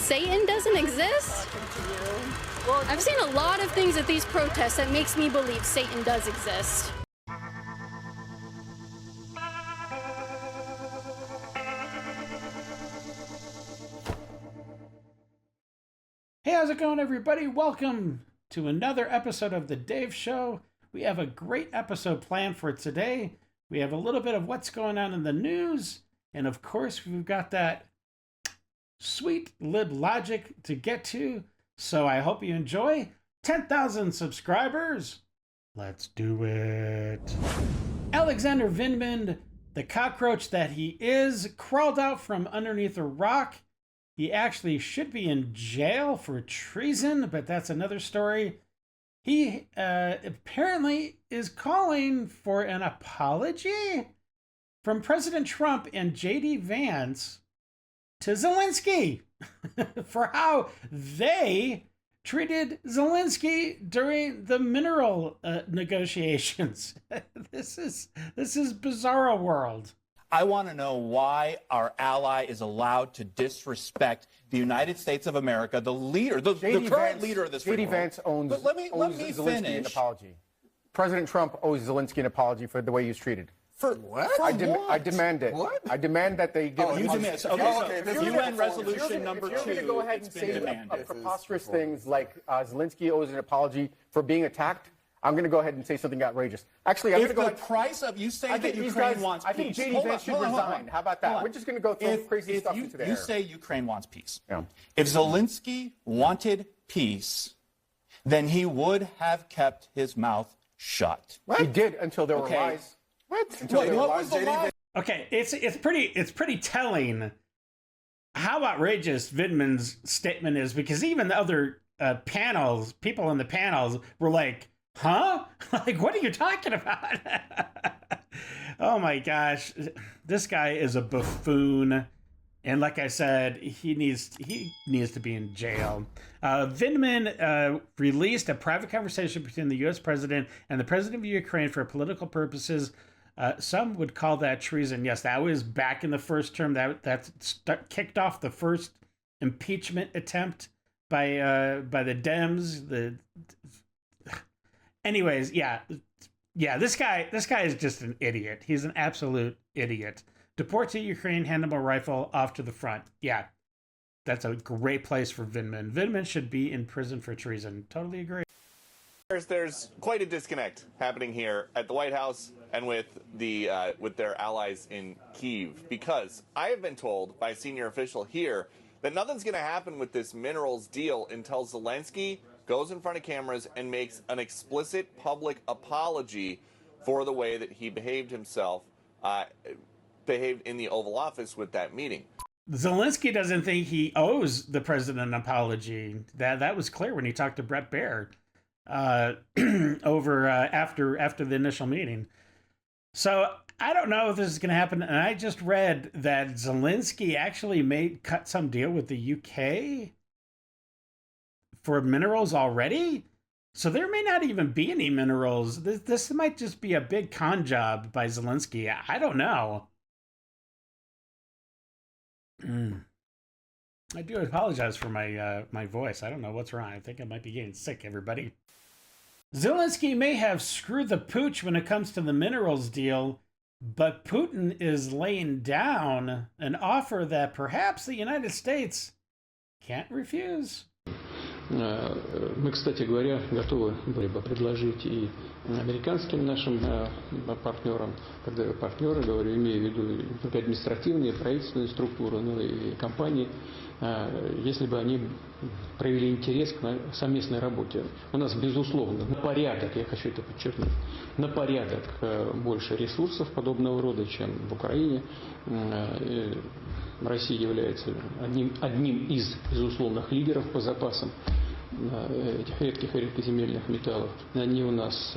Satan doesn't exist? I've seen a lot of things at these protests that makes me believe Satan does exist. Hey, how's it going, everybody? Welcome to another episode of The Dave Show. We have a great episode planned for today. We have a little bit of what's going on in the news. And of course, we've got that sweet lib logic to get to. So I hope you enjoy. 10,000 subscribers. Let's do it. Alexander Vindman, the cockroach that he is, crawled out from underneath a rock. He actually should be in jail for treason, but that's another story. He apparently is calling for an apology from President Trump and J.D. Vance to Zelensky for how they treated Zelensky during the mineral negotiations. This is bizarro world. I want to know why our ally is allowed to disrespect the United States of America, the leader, the current leader of this free J.D. world. Vance owes Zelensky finish. an apology. President Trump owes Zelensky an apology for the way he was treated. For what? I demand it. What? I demand that they give you demand. Okay, so UN resolution number 2. If you're going to go ahead and say demanded. preposterous things like Zelensky owes an apology for being attacked, I'm going to go ahead and say something outrageous. Actually, I'm going to go ahead. Price of you say I that think Ukraine wants peace. I think J.D. Vance should resign. How about that? We're just going to go throw crazy stuff into the air. You say Ukraine wants peace. Yeah. If Zelensky wanted peace, then he would have kept his mouth shut. What? He did until there were lies. What? What was the lie? Okay, it's pretty telling how outrageous Vindman's statement is, because even the other people in the panels were like, huh? Like, what are you talking about? Oh my gosh. This guy is a buffoon. And like I said, he needs to be in jail. Vindman released a private conversation between the U.S. president and the president of Ukraine for political purposes. Some would call that treason. Yes, that was back in the first term. That kicked off the first impeachment attempt by the Dems. Anyways, yeah. This guy is just an idiot. He's an absolute idiot. Deport to Ukraine, hand him a rifle, off to the front. Yeah, that's a great place for Vindman. Vindman should be in prison for treason. Totally agree. There's quite a disconnect happening here at the White House and with their allies in Kyiv, because I have been told by a senior official here that nothing's going to happen with this minerals deal until Zelensky goes in front of cameras and makes an explicit public apology for the way that he behaved himself, behaved in the Oval Office with that meeting. Zelensky doesn't think he owes the president an apology. That was clear when he talked to Brett Baer over after the initial meeting. So I don't know if this is going to happen. And I just read that Zelensky actually cut some deal with the UK for minerals already. So there may not even be any minerals. This might just be a big con job by Zelensky. I don't know. I do apologize for my voice. I don't know what's wrong. I think I might be getting sick, everybody. Zelensky may have screwed the pooch when it comes to the minerals deal, but Putin is laying down an offer that perhaps the United States can't refuse. Мы, кстати говоря, готовы были бы предложить и американским нашим партнерам, когда я партнеры говорю, имею в виду не только административные, правительственные структуры, но и компании, если бы они проявили интерес к совместной работе. У нас, безусловно, на порядок, я хочу это подчеркнуть, на порядок больше ресурсов подобного рода, чем в Украине. Россия является одним из безусловных лидеров по запасам этих редких и редкоземельных металлов. Они у нас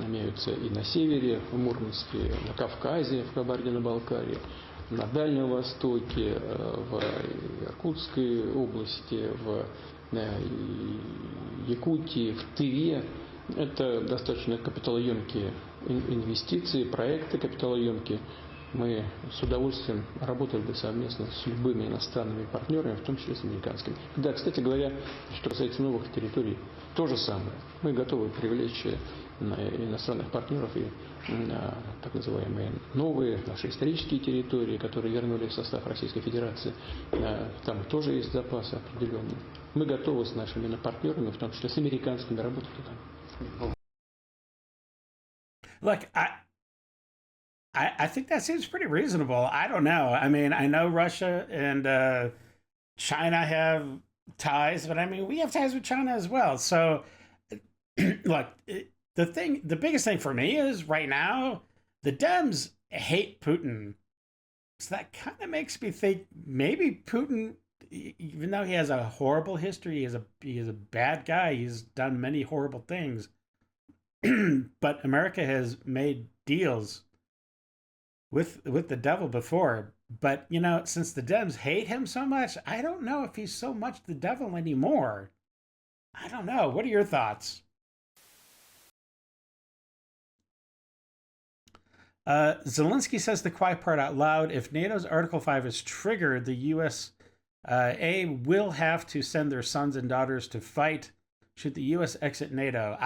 имеются и на севере, в Мурманске, на Кавказе, в Кабардино-Балкарии, на Дальнем Востоке, в Иркутской области, в Якутии, в Тыве. Это достаточно капиталоемкие инвестиции, проекты капиталоемкие. мы с удовольствием работали бы совместно с любыми иностранными партнерами, в том числе с американскими. Да, кстати говоря, что касается новых территорий, то же самое. Мы готовы привлечь иностранных партнеров и так называемые новые наши исторические территории, которые вернулись в состав Российской Федерации. Там тоже есть запасы определенные. Мы готовы с нашими партнерами, в том числе с американскими, работать туда. Look, I think that seems pretty reasonable. I don't know. I mean, I know Russia and China have ties, but I mean, we have ties with China as well. So, look, the biggest thing for me is right now, the Dems hate Putin. So that kind of makes me think maybe Putin, even though he has a horrible history, he is a bad guy. He's done many horrible things. But America has made deals with the devil before. But, you know, since the Dems hate him so much, I don't know if he's so much the devil anymore. I don't know. What are your thoughts? Zelensky says the quiet part out loud. If NATO's Article 5 is triggered, the USA will have to send their sons and daughters to fight should the US exit NATO.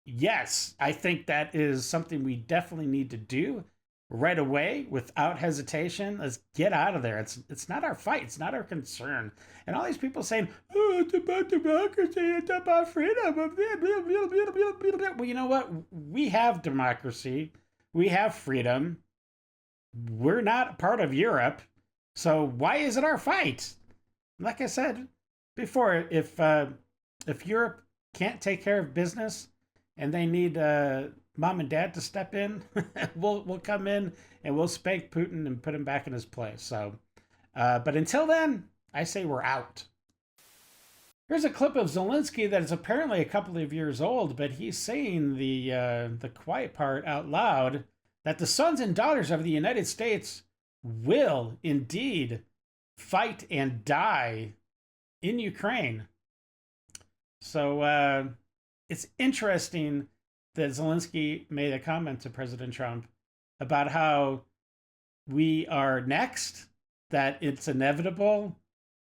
Yes, I think that is something we definitely need to do right away without hesitation. Let's get out of there. It's not our fight. It's not our concern. And all these people saying, oh, it's about democracy. It's about freedom. Well, you know what? We have democracy. We have freedom. We're not part of Europe. So why is it our fight? Like I said before, if Europe can't take care of business and they need mom and dad to step in, we'll come in and we'll spank Putin and put him back in his place. So, but until then, I say we're out. Here's a clip of Zelensky that is apparently a couple of years old, but he's saying the quiet part out loud that the sons and daughters of the United States will indeed fight and die in Ukraine. So it's interesting that Zelensky made a comment to President Trump about how we are next, that it's inevitable,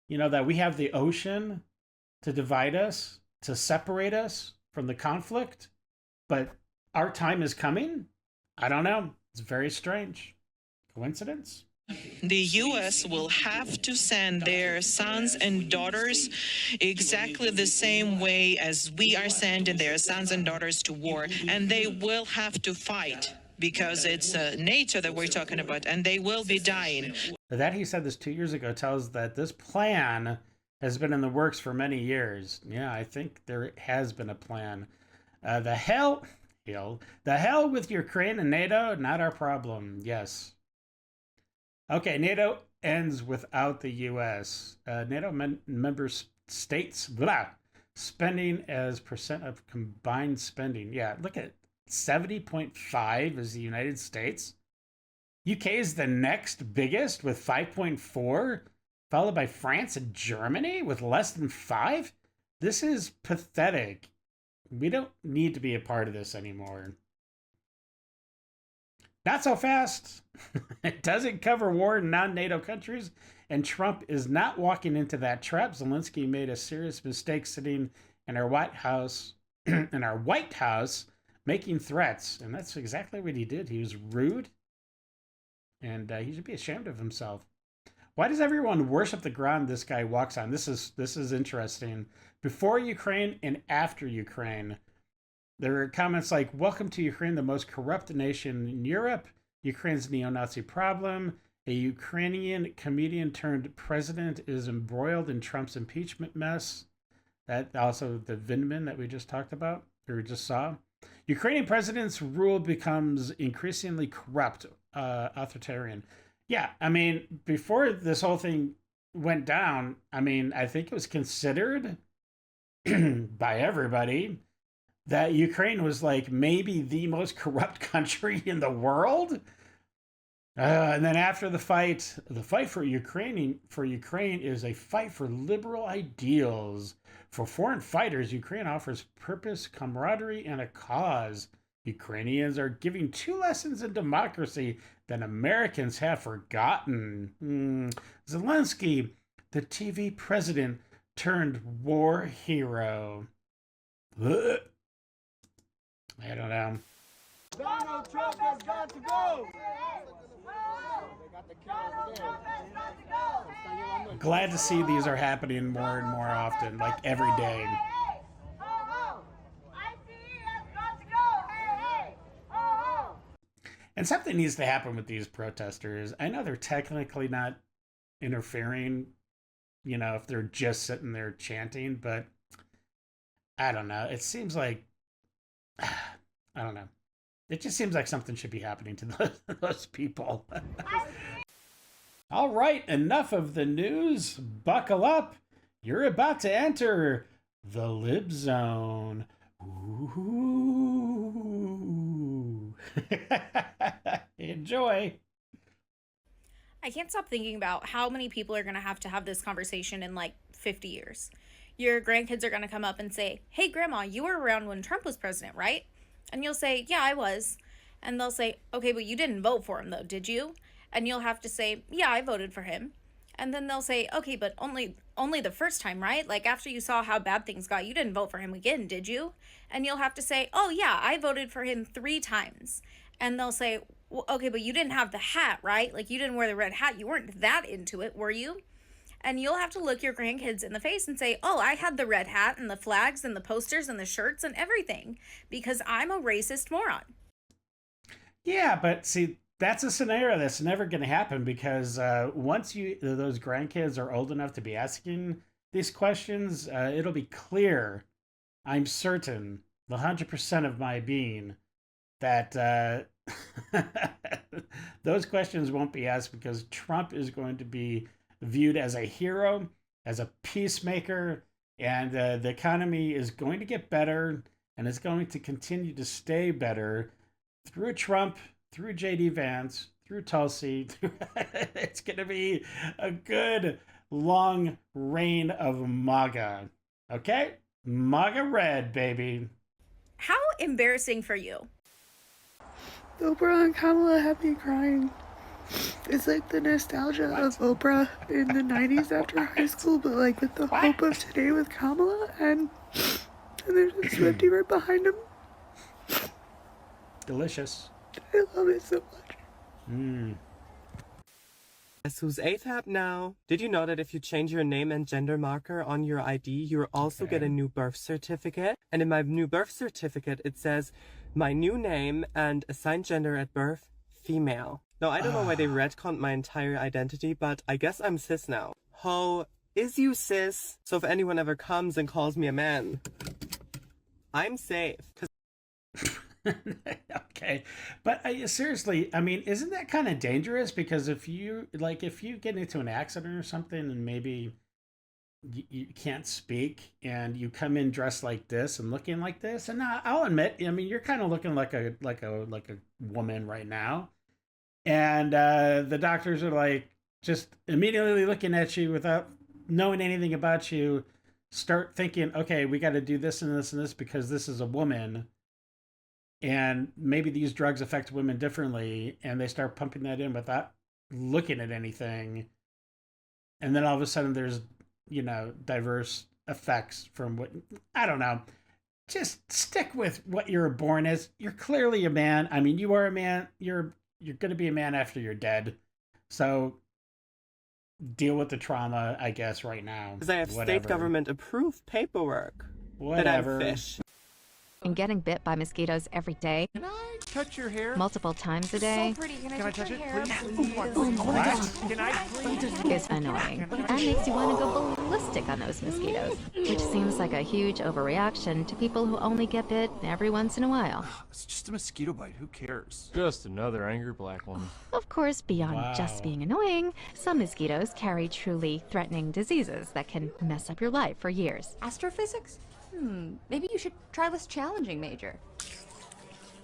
you know, that we have the ocean to divide us, to separate us from the conflict, but our time is coming? I don't know. It's very strange. Coincidence? The U.S. will have to send their sons and daughters exactly the same way as we are sending their sons and daughters to war, and they will have to fight because it's NATO that we're talking about, and they will be dying. That he said this 2 years ago tells that this plan has been in the works for many years. Yeah, I think there has been a plan. The hell with Ukraine and NATO, not our problem. Yes. Okay, NATO ends without the U.S. NATO member states spending as percent of combined spending. Yeah, look at 70.5 is the United States. UK is the next biggest with 5.4, followed by France and Germany with less than 5. This is pathetic. We don't need to be a part of this anymore. Not so fast. It doesn't cover war in non-NATO countries, and Trump is not walking into that trap. Zelensky made a serious mistake sitting in our White House, making threats, and that's exactly what he did. He was rude, and he should be ashamed of himself. Why does everyone worship the ground this guy walks on? This is interesting. Before Ukraine and after Ukraine, there are comments like, welcome to Ukraine, the most corrupt nation in Europe. Ukraine's neo-Nazi problem. A Ukrainian comedian turned president is embroiled in Trump's impeachment mess. That also the Vindman that we just talked about, or just saw. Ukrainian president's rule becomes increasingly corrupt, authoritarian. Yeah, I mean, before this whole thing went down, I mean, I think it was considered by everybody that Ukraine was like maybe the most corrupt country in the world. And then after the fight for Ukraine is a fight for liberal ideals. For foreign fighters, Ukraine offers purpose, camaraderie, and a cause. Ukrainians are giving 2 lessons in democracy than Americans have forgotten. Zelensky, the TV president turned war hero. Ugh. I don't know. Donald Trump has got to go! Glad to see these are happening more and more often, like every day. And something needs to happen with these protesters. I know they're technically not interfering, you know, if they're just sitting there chanting, but I don't know. It seems like, I don't know. It just seems like something should be happening to those people. All right, enough of the news. Buckle up. You're about to enter the lib zone. Ooh. Enjoy. I can't stop thinking about how many people are going to have this conversation in like 50 years. Your grandkids are going to come up and say, "Hey, Grandma, you were around when Trump was president, right?" And you'll say, "Yeah, I was." And they'll say, "Okay, but you didn't vote for him though, did you?" And you'll have to say, "Yeah, I voted for him." And then they'll say, "Okay, but only the first time, right? Like after you saw how bad things got, you didn't vote for him again, did you?" And you'll have to say, "Oh yeah, I voted for him 3 times." And they'll say, "Well, okay, but you didn't have the hat, right? Like you didn't wear the red hat. You weren't that into it, were you?" And you'll have to look your grandkids in the face and say, "Oh, I had the red hat and the flags and the posters and the shirts and everything because I'm a racist moron." Yeah, but see, that's a scenario that's never going to happen because once those grandkids are old enough to be asking these questions, it'll be clear, I'm certain, 100% of my being, that those questions won't be asked because Trump is going to be viewed as a hero, as a peacemaker, and the economy is going to get better and it's going to continue to stay better through Trump, through J.D. Vance, through Tulsi. It's going to be a good long reign of MAGA. Okay? MAGA red, baby. How embarrassing for you. Oprah and Kamala had me crying. It's like the nostalgia of Oprah in the 90s after high school, but like with the hope of today with Kamala, and there's a Swiftie right behind him. Delicious. I love it so much. Guess who's AFAB now? Did you know that if you change your name and gender marker on your ID, you also get a new birth certificate? And in my new birth certificate, it says my new name and assigned gender at birth, female. Now, I don't know why they retconned my entire identity, but I guess I'm cis now. Ho, is you cis? So if anyone ever comes and calls me a man, I'm safe. Okay, but seriously, I mean, isn't that kind of dangerous? Because if you get into an accident or something and maybe you can't speak and you come in dressed like this and looking like this, and I'll admit, I mean, you're kind of looking like a woman right now, and the doctors are like just immediately looking at you without knowing anything about you, start thinking, okay, we got to do this and this and this because this is a woman. And maybe these drugs affect women differently, and they start pumping that in without looking at anything. And then all of a sudden there's, diverse effects from what, I don't know. Just stick with what you're born as. You're clearly a man. I mean, you are a man. You're going to be a man after you're dead. So deal with the trauma, I guess, right now. Because I have state government approved paperwork. Whatever. That I'm fish. And getting bit by mosquitoes every day. Can I touch your hair? Multiple times a day. So pretty. Can I touch it, please? Oh my God. Can I please? Is annoying. And makes you want to go ballistic on those mosquitoes. Which seems like a huge overreaction to people who only get bit every once in a while. It's just a mosquito bite. Who cares? Just another angry black woman. Of course, beyond just being annoying, some mosquitoes carry truly threatening diseases that can mess up your life for years. Astrophysics? Maybe you should try less challenging, Major.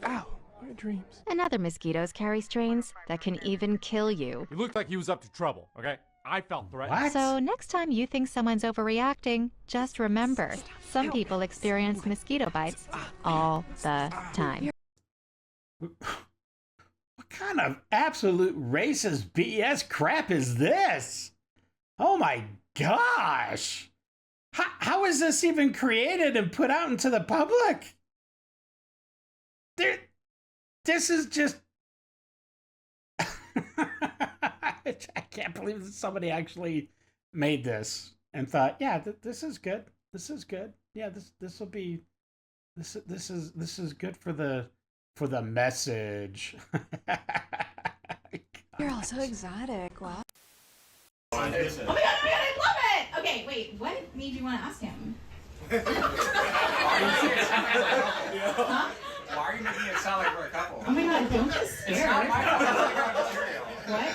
Ow, my dreams. And other mosquitoes carry strains that can even kill you. He looked like he was up to trouble, okay? I felt threatened. What? So next time you think someone's overreacting, just remember, some people experience mosquito bites all the time. What What kind of absolute racist BS crap is this? Oh my gosh. How is this even created and put out into the public? This is just... I can't believe that somebody actually made this and thought, yeah, this is good. This is good. Yeah, this will be... This is good for the message. You're all so exotic. Wow. Oh my god, I love it! Okay, wait, what made you want to ask him? Huh? Why are you making it sound like we're a couple? Oh my god, don't get scared. It's not my fault. What?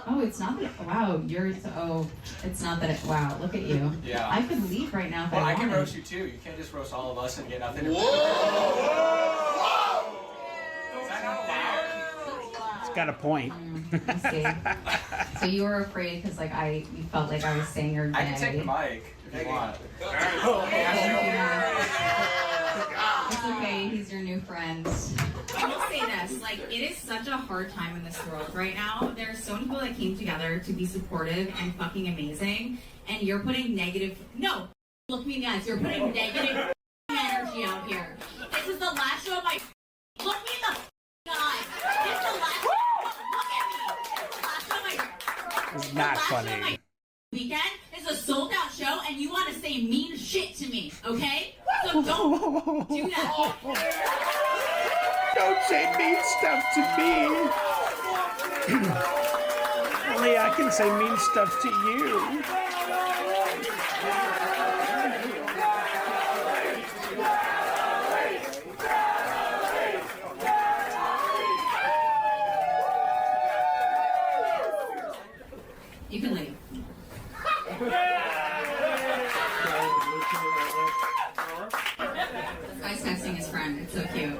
Oh, it's not that. Wow, you're so. Oh, it's not that. Wow, look at you. Yeah. I could leave right now if Well, I I can wanted. roast you too. You can't just roast all of us and get nothing. Whoa! Is that not allowed? It's got a point. I see. So you were afraid because you felt like I was saying you're gay. I can take the mic if you want. It's okay, he's your new friend. I will say this, it is such a hard time in this world right now. There are so many people that came together to be supportive and fucking amazing, and you're putting negative, no, look me in the eyes, you're putting negative energy out here. This is the last show of my, look me in the eyes. This is the last, look at me. This is the last show of my, It's not funny. weekend is a sold out show and you want to say mean shit to me, okay? So don't do that. Don't say mean stuff to me. Only I can say mean stuff to you. You can leave. This guy's texting his friend. It's so cute.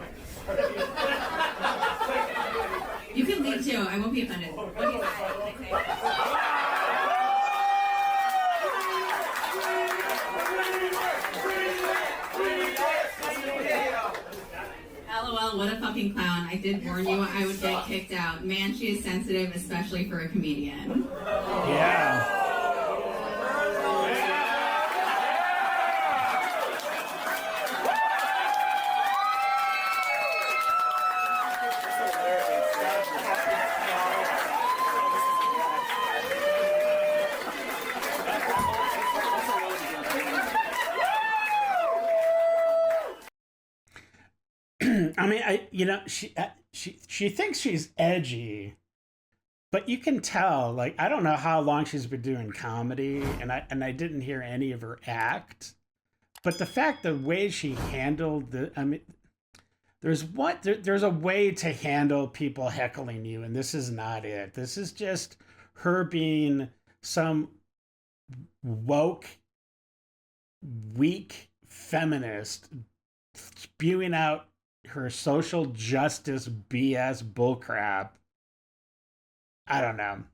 You can leave too. I won't be offended. What do you say? LOL, what a fucking clown. I did warn you I would get kicked out. Man, she is sensitive, especially for a comedian. Yeah. I mean, she thinks she's edgy, but you can tell. I don't know how long she's been doing comedy, and I didn't hear any of her act. But the way she handled there's a way to handle people heckling you, and this is not it. This is just her being some woke, weak feminist spewing out her social justice BS bullcrap. I don't know.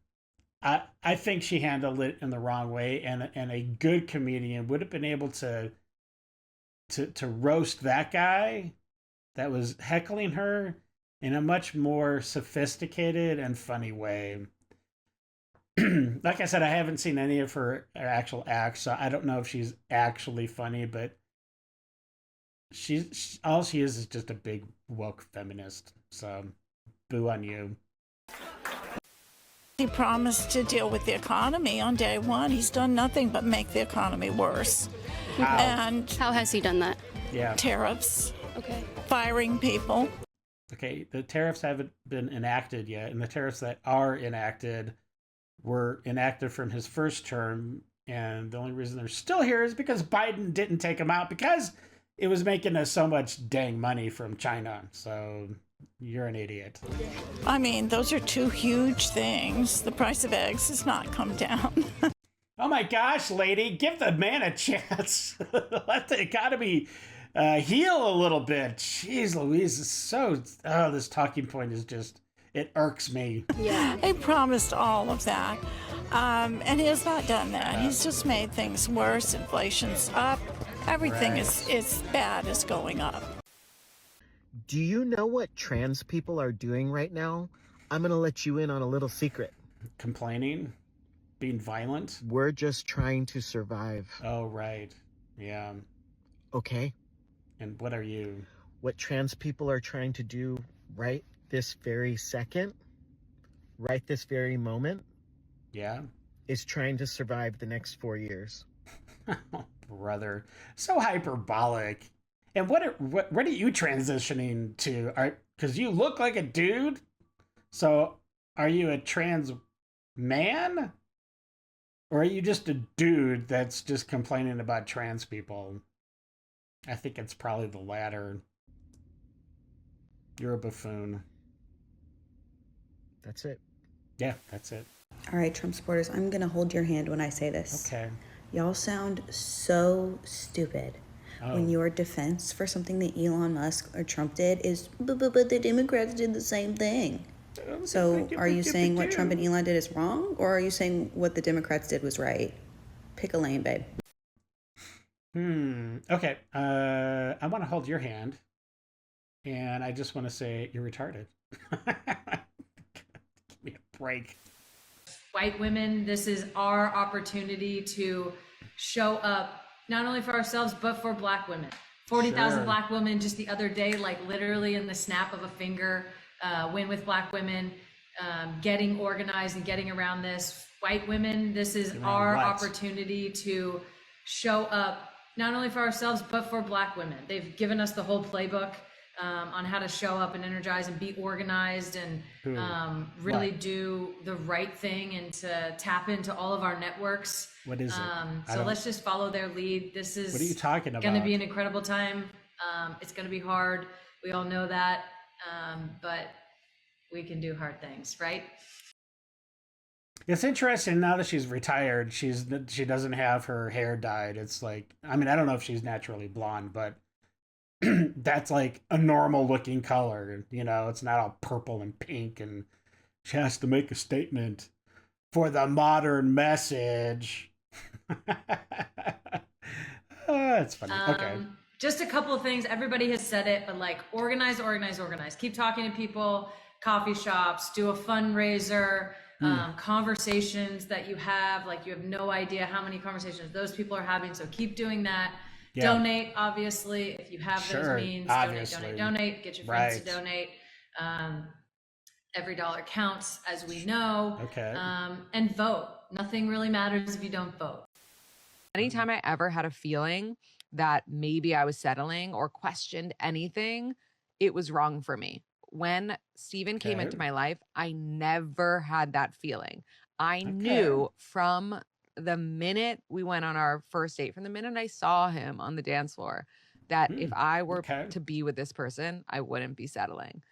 I think she handled it in the wrong way, and a good comedian would have been able to roast that guy that was heckling her in a much more sophisticated and funny way. Like I said, I haven't seen any of her actual acts, so I don't know if she's actually funny, but all she is just a big woke feminist. So, boo on you. He promised to deal with the economy on day one. He's done nothing but make the economy worse. How? And how has he done that? Yeah. Tariffs. Okay. Firing people. Okay, the tariffs haven't been enacted yet, and the tariffs that are enacted were enacted from his first term, and the only reason they're still here is because Biden didn't take them out because it was making us so much dang money from China. So you're an idiot. I mean, those are two huge things. The price of eggs has not come down. Oh my gosh, lady, give the man a chance. Let the economy heal a little bit. Jeez Louise, is so... Oh, this talking point is just... It irks me. Yeah. They promised all of that. And he has not done that. He's just made things worse. Inflation's up. Everything is bad is going up. Do you know what trans people are doing right now? I'm going to let you in on a little secret. Complaining? Being violent? We're just trying to survive. Oh, right. Yeah. Okay. And what are you? What trans people are trying to do right this very second, right this very moment, yeah, is trying to survive the next 4 years. Oh, brother. So hyperbolic. And what are you transitioning to? Because you look like a dude. So are you a trans man? Or are you just a dude that's just complaining about trans people? I think it's probably the latter. You're a buffoon. That's it. Yeah, that's it. All right, Trump supporters, I'm going to hold your hand when I say this. Okay. Y'all sound so stupid when your defense for something that Elon Musk or Trump did is, but the Democrats did the same thing. So are you saying what Trump and Elon did is wrong, or are you saying what the Democrats did was right? Pick a lane, babe. Okay. I want to hold your hand, and I just want to say you're retarded. Give me a break. White women, this is our opportunity to show up not only for ourselves but for Black women. 40,000 Sure. Black women just the other day, like literally in the snap of a finger, win with Black women, getting organized and getting around this. White women, this is our opportunity to show up not only for ourselves but for Black women. They've given us the whole playbook on how to show up and energize and be organized and really do the right thing and to tap into all of our networks. What is it? So let's just follow their lead. This is What are you talking going to about? be an incredible time. It's going to be hard. We all know that. But we can do hard things, right? It's interesting now that she's retired. She doesn't have her hair dyed. It's like, I mean, I don't know if she's naturally blonde, but that's like a normal looking color. You know, it's not all purple and pink. And she has to make a statement for the modern message. It's funny. Okay. Just a couple of things. Everybody has said it, but like organize. Keep talking to people, coffee shops, do a fundraiser, conversations that you have. Like you have no idea how many conversations those people are having. So keep doing that. Yeah. Donate, obviously, if you have those means. Donate. Get your friends to donate. Every dollar counts, as we know. Okay. And vote. Nothing really matters if you don't vote. Anytime I ever had a feeling that maybe I was settling or questioned anything, it was wrong for me. When Steven came into my life, I never had that feeling. I knew from the minute we went on our first date, from the minute I saw him on the dance floor, that if I were to be with this person, I wouldn't be settling.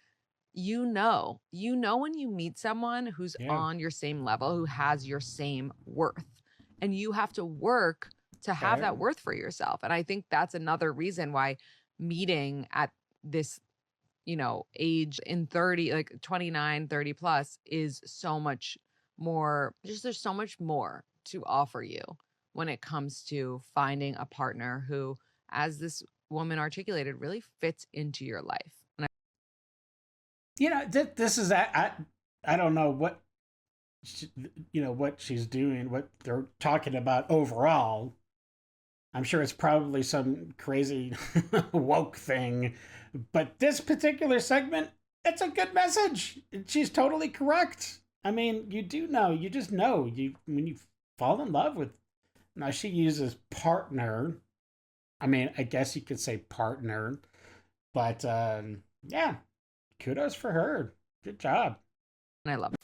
You know when you meet someone who's on your same level, who has your same worth, and you have to work to have that worth for yourself. And I think that's another reason why meeting at this, age in 30, like 29, 30 plus is so much more, there's so much more to offer you when it comes to finding a partner who, as this woman articulated, really fits into your life. And this is, I don't know what, what she's doing, what they're talking about overall. I'm sure it's probably some crazy woke thing, but this particular segment, it's a good message. She's totally correct. I mean, you just know when you fall in love with, now she uses partner. I mean, I guess you could say partner, but yeah, kudos for her. Good job. And I love it.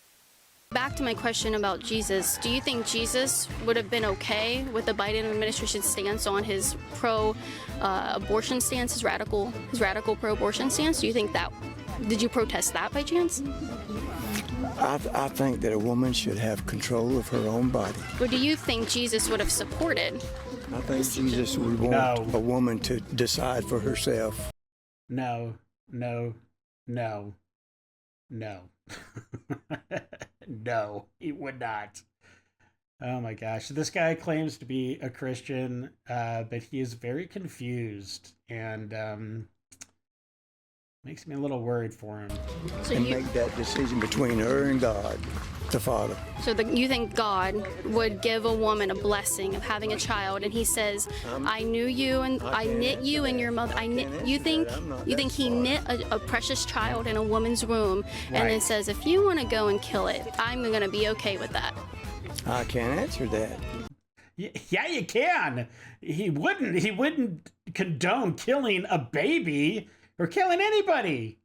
Back to my question about Jesus. Do you think Jesus would have been okay with the Biden administration's stance on his pro-abortion stance, his radical pro-abortion stance? Do you think that, did you protest that by chance? I think that a woman should have control of her own body. Or do you think Jesus would have supported? I think Jesus would want a woman to decide for herself. No. No, he would not. Oh my gosh. This guy claims to be a Christian, but he is very confused. And Makes me a little worried for him. So and you, make that decision between her and God, the Father. so you think God would give a woman a blessing of having a child, and He says, "I knew you, and I knit you in your mother." You think He knit a precious child in a woman's womb, and then says, "If you want to go and kill it, I'm going to be okay with that." I can't answer that. Yeah, you can. He wouldn't condone killing a baby or killing anybody.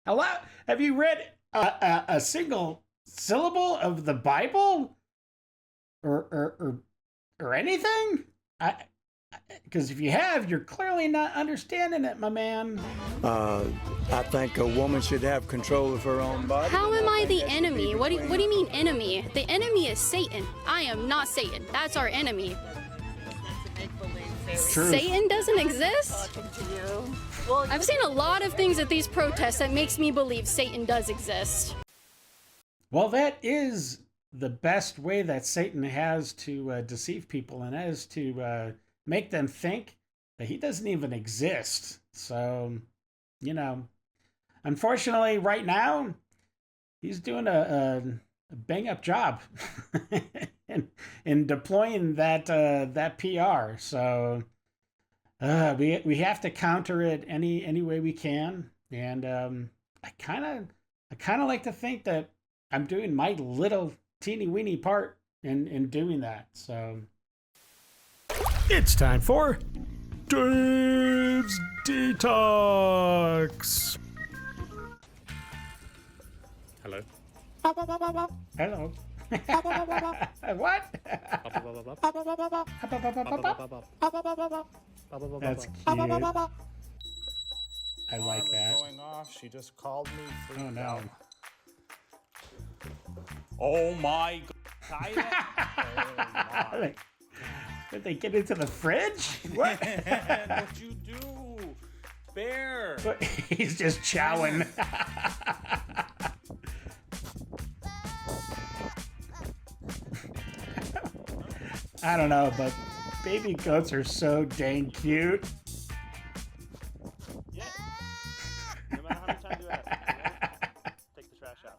Have you read a single syllable of the Bible or anything? Because if you have, you're clearly not understanding it, my man. I think a woman should have control of her own body. How am I the enemy? What do you mean enemy? The enemy is Satan. I am not Satan. That's our enemy. Satan doesn't exist? I've seen a lot of things at these protests that makes me believe Satan does exist. Well, that is the best way that Satan has to deceive people, and that is to make them think that he doesn't even exist. So, you know, unfortunately, right now, he's doing a bang-up job in deploying that PR. So we have to counter it any way we can. And I kind of like to think that I'm doing my little teeny weeny part in doing that. So it's time for Dave's Detox. Hello. Hello. What? That's cute. I like that. Going off. She just called me. Oh no. Oh my God. Oh my. Did they get into the fridge? What? What'd you do? Bear. He's just chowing. I don't know, but baby goats are so dang cute. Yeah. No matter how many times you ask, take the trash out.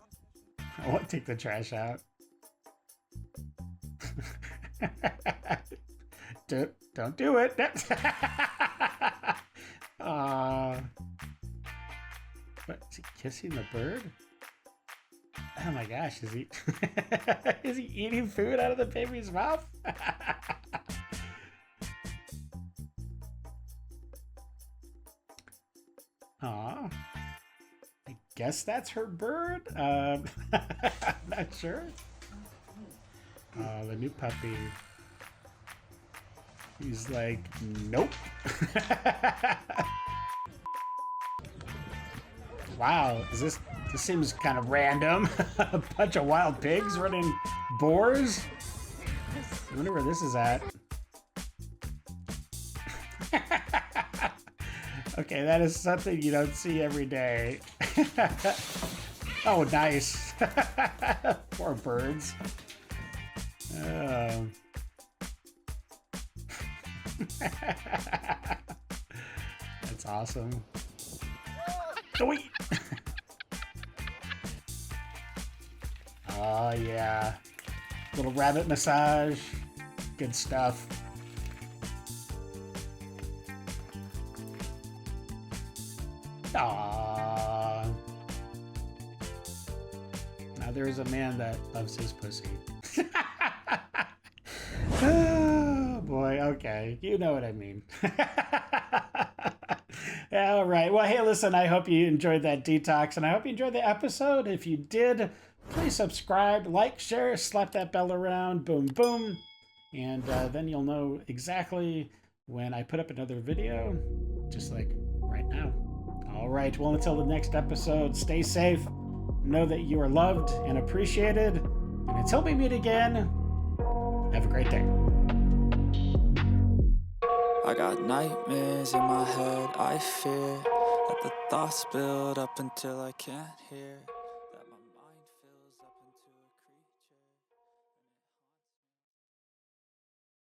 I won't take the trash out. Don't do it. What, is he kissing the bird? Oh my gosh, is he is he eating food out of the baby's mouth? Aw. I guess that's her bird. Not sure. Oh, the new puppy. He's like, nope. Wow, this seems kind of random. A bunch of wild pigs running boars. I wonder where this is at. Okay, that is something you don't see every day. Oh, nice. Poor birds. That's awesome. Oh yeah, little rabbit massage, good stuff. Aww. Now there's a man that loves his pussy. Oh boy, okay, you know what I mean. All right, well, hey, listen, I hope you enjoyed that detox, and I hope you enjoyed the episode. If you did, please subscribe, like, share, slap that bell around, boom, boom, and then you'll know exactly when I put up another video, just like right now. All right, well, until the next episode, stay safe, know that you are loved and appreciated, and until we meet again, have a great day. I got nightmares in my head, I fear that the thoughts build up until I can't hear.